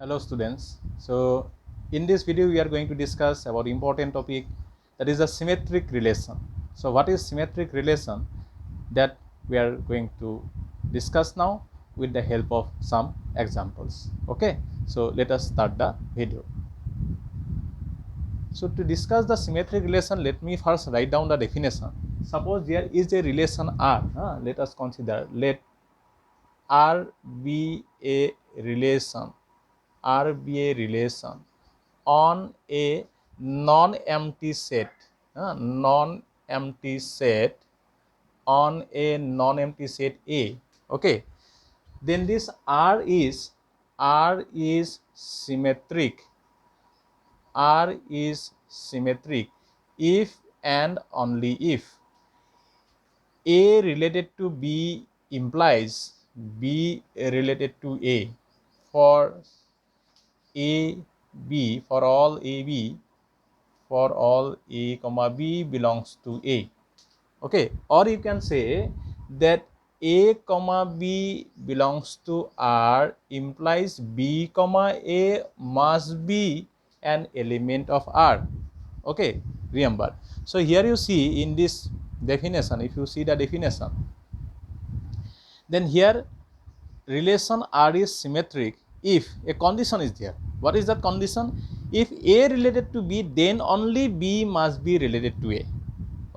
Hello students. So in this video we are going to discuss about important topic, that is a symmetric relation. So what is symmetric relation, that we are going to discuss now with the help of some examples. Okay, so let us start the video. So to discuss the symmetric relation, let me first write down the definition. Suppose there is a relation R. Let us consider, let R be a relation, R be a relation on a non-empty set, non-empty set, on a non-empty set A. Okay, then this R is symmetric. R is symmetric if and only if A related to B implies B related to A. For A B, for all A B, for all A comma B belongs to A. Okay, or you can say that A comma B belongs to R implies B comma A must be an element of R. Okay, remember. So here you see in this definition, if you see the definition, then here relation R is symmetric if a condition is there. What is that condition? If A related to B, then only B must be related to A.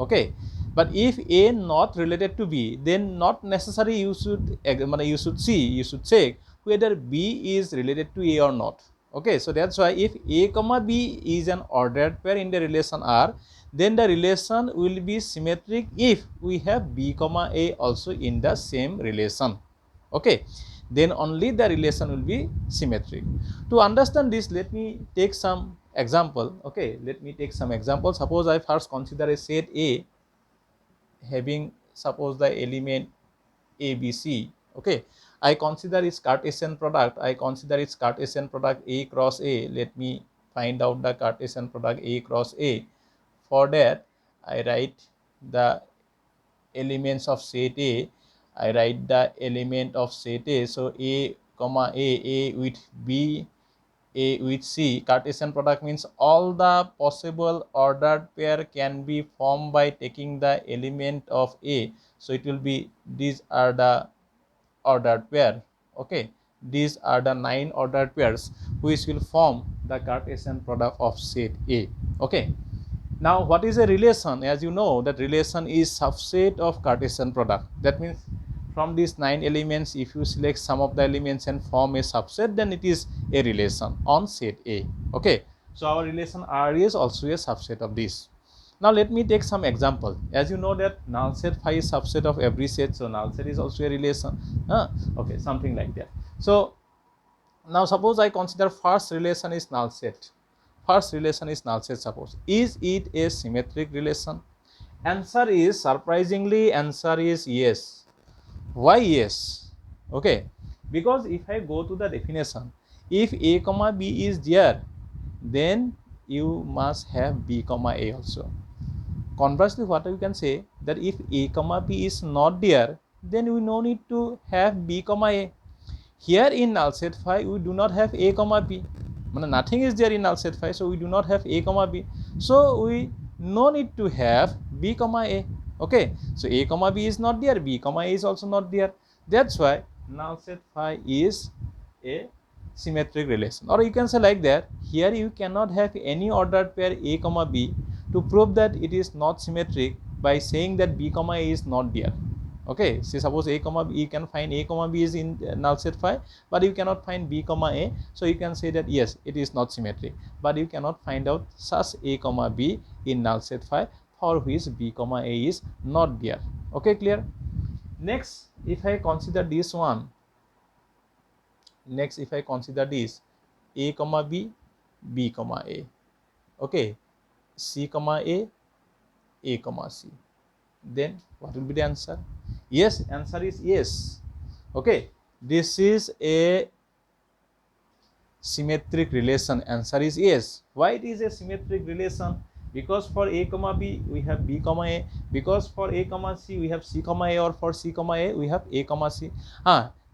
Okay, but if A not related to B, then not necessary you should check whether B is related to A or not. Okay, so that's why if A comma B is an ordered pair in the relation R, then the relation will be symmetric if we have B comma A also in the same relation. Okay, then only the relation will be symmetric. To understand this, let me take some example. Okay, let me take some example. Suppose I first consider a set A having, suppose the element ABC. Okay, I consider its Cartesian product. I consider its Cartesian product A cross A. Let me find out the Cartesian product A cross A. For that, I write the elements of set A. I write the element of set A. So A comma A with B, A with C. Cartesian product means all the possible ordered pair can be formed by taking the element of A. So it will be, these are the ordered pair. Okay, these are the 9 ordered pairs which will form the Cartesian product of set A. Okay, now what is a relation? As you know, that relation is subset of Cartesian product. That means from these 9 elements, if you select some of the elements and form a subset, then it is a relation on set A. Okay, so our relation R is also a subset of this. Now let me take some example. As you know that null set phi is subset of every set, so null set is also a relation. Okay, something like that. So now suppose I consider first relation is null set. First relation is null set, suppose. Is it a symmetric relation? Answer is, surprisingly, answer is yes. Why yes? Okay, because if I go to the definition, if A comma B is there, then you must have B comma A also. Conversely, what you can say, that if A comma B is not there, then we no need to have B comma A. Here in null set phi, we do not have A comma B. Nothing is there in null set phi, so we do not have A comma B. So we no need to have B comma A. Okay, so A comma B is not there, B comma A is also not there. That's why null set phi is a symmetric relation. Or you can say like that, here you cannot have any ordered pair A comma B to prove that it is not symmetric by saying that B comma A is not there. Okay, say suppose A comma B, you can find A comma B is in null set phi, but you cannot find B comma A, so you can say that yes, it is not symmetric, but you cannot find out such A comma B in null set phi for which B comma A is not there. Okay, clear? Next, if I consider this one, next if I consider this A comma B, B comma A, okay, C comma A comma C, then what will be the answer? Yes, answer is yes. Okay, this is a symmetric relation. Answer is yes. Why it is a symmetric relation? Because for A comma B we have B comma A, because for A comma C we have C comma A, or for C comma A we have A comma C.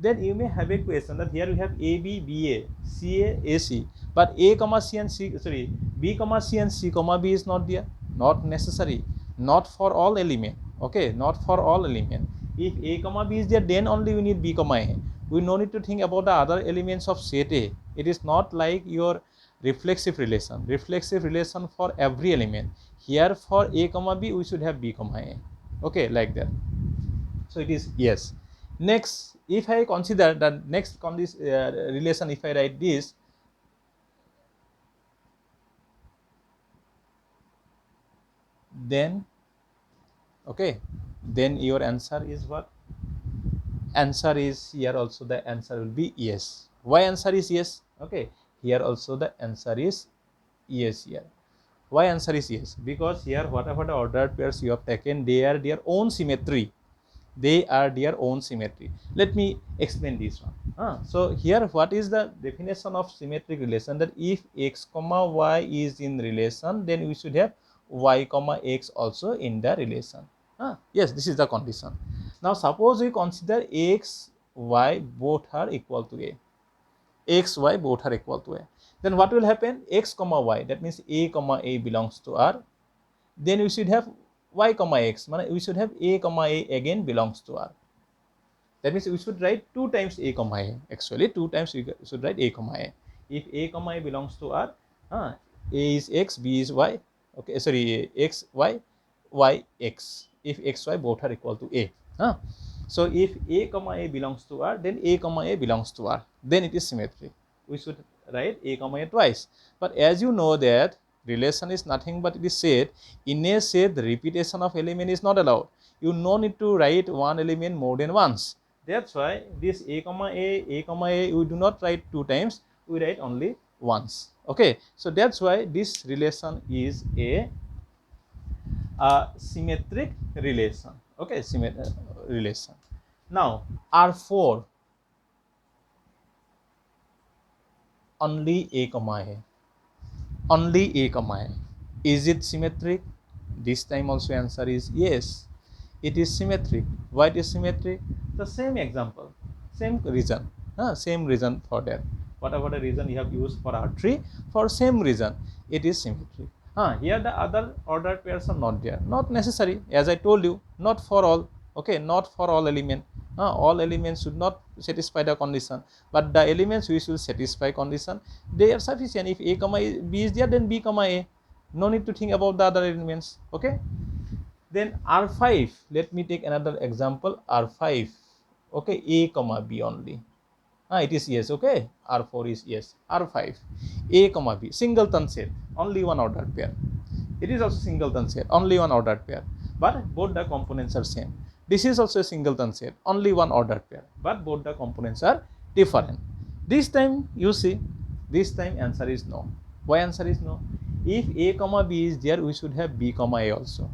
then you may have a question that here we have A, B, B, A, C, A, A, C, but A, comma C and C, sorry, B, comma C and C, comma B is not there. Not necessary. Not for all element. Okay, not for all element. If A, comma B is there, then only we need B, comma A. We no need to think about the other elements of set A. It is not like your reflexive relation. Reflexive relation for every element. Here for A, comma B, we should have B, comma A. Okay, like that. So it is yes. Next, if I consider the next relation, if I write this, then okay, then your answer is what? Answer is here also the answer will be yes. Why answer is yes? Okay, here also the answer is yes here. Why answer is yes? Because here whatever the ordered pairs you have taken, they are their own symmetry. They are their own symmetry. Let me explain this one. So here what is the definition of symmetric relation? That if x comma y is in relation, then we should have y comma x also in the relation. Yes, this is the condition. Now suppose we consider x, y both are equal to a. X, y both are equal to a. Then what will happen? X comma y, that means a comma a belongs to R. Then we should have y comma x, we should have a comma a again belongs to R. That means we should write 2 times a comma a. Actually 2 times we should write a comma a. If a comma a belongs to R, a is x, b is y. Okay, sorry, x y, y x. If x y both are equal to a. So if a comma a belongs to R, then a comma a belongs to R. Then it is symmetric. We should write a comma a twice. But as you know that relation is nothing but it is set. In a set, the repetition of element is not allowed. You no need to write one element more than once. That's why this a comma a, we do not write 2 times. We write only once. Okay, so that's why this relation is a symmetric relation. Okay, symmetric relation. Now R4, only a comma a. Only a comma a. Is it symmetric? This time also answer is yes. It is symmetric. Why it is symmetric? The same example, same reason. Same reason for that. Whatever the reason you have used for R3, for same reason, it is symmetric. Here the other ordered pairs are not there. Not necessary. As I told you, not for all. Okay, not for all elements. All elements should not satisfy the condition, but the elements which will satisfy condition, they are sufficient. If a comma b is there, then b comma a. No need to think about the other elements. Okay. Then R5, let me take another example. R5, okay, a comma b only. It is yes. Okay, R4 is yes. R5, a comma b, singleton set, only one ordered pair. It is also singleton set, only one ordered pair, but both the components are same. This is also a singleton set, only one ordered pair, but both the components are different. This time you see, this time answer is no. Why answer is no? If a comma b is there, we should have b comma a also.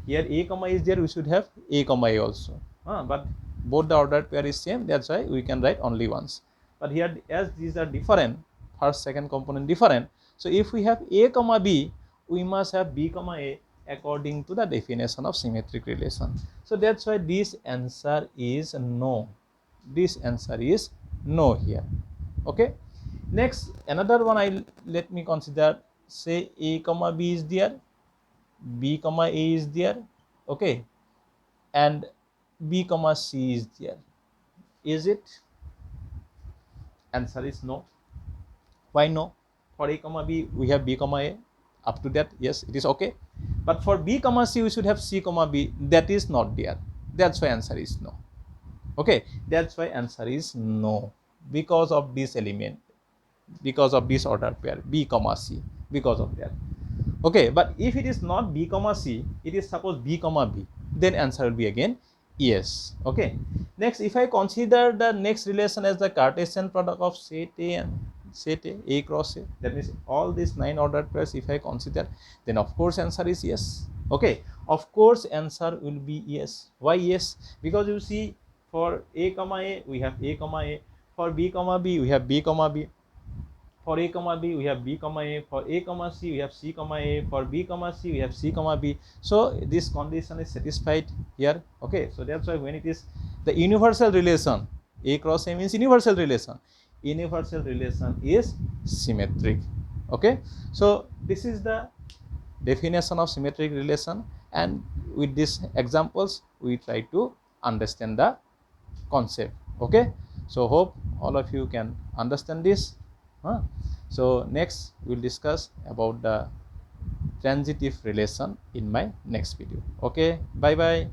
Here a comma is there, we should have a comma a also. But both the ordered pair is same, that's why we can write only once. But here as these are different, first second component different, so if we have a comma b, we must have b comma a according to the definition of symmetric relation. So that's why this answer is no. This answer is no here. Okay. Next, another one let me consider. Say a comma b is there, b comma a is there, okay, and b comma c is there. Is it? Answer is no. Why no? For a comma b we have b comma a. Up to that, yes, it is okay. But for b comma c we should have c comma b. That is not there. That's why answer is no. Okay, that's why answer is no, because of this element, because of this order pair b comma c, because of that. Okay, but if it is not b comma c, it is suppose b comma b, then answer will be again yes. Okay. Next, if I consider the next relation as the Cartesian product of set A and set A cross A, that means all these 9 ordered pairs if I consider, then of course answer is yes. Okay, of course answer will be yes. Why yes? Because you see, for a comma a we have a comma a, for b comma b we have b comma b, for a comma b we have b comma a, for a comma c we have c comma a, for b comma c we have c comma b. So this condition is satisfied here. Okay, so that's why when it is the universal relation, A cross A means universal relation. Universal relation is symmetric. Okay, so this is the definition of symmetric relation, and with these examples we try to understand the concept. Okay, so hope all of you can understand this. So next we'll discuss about the transitive relation in my next video. Okay, bye bye.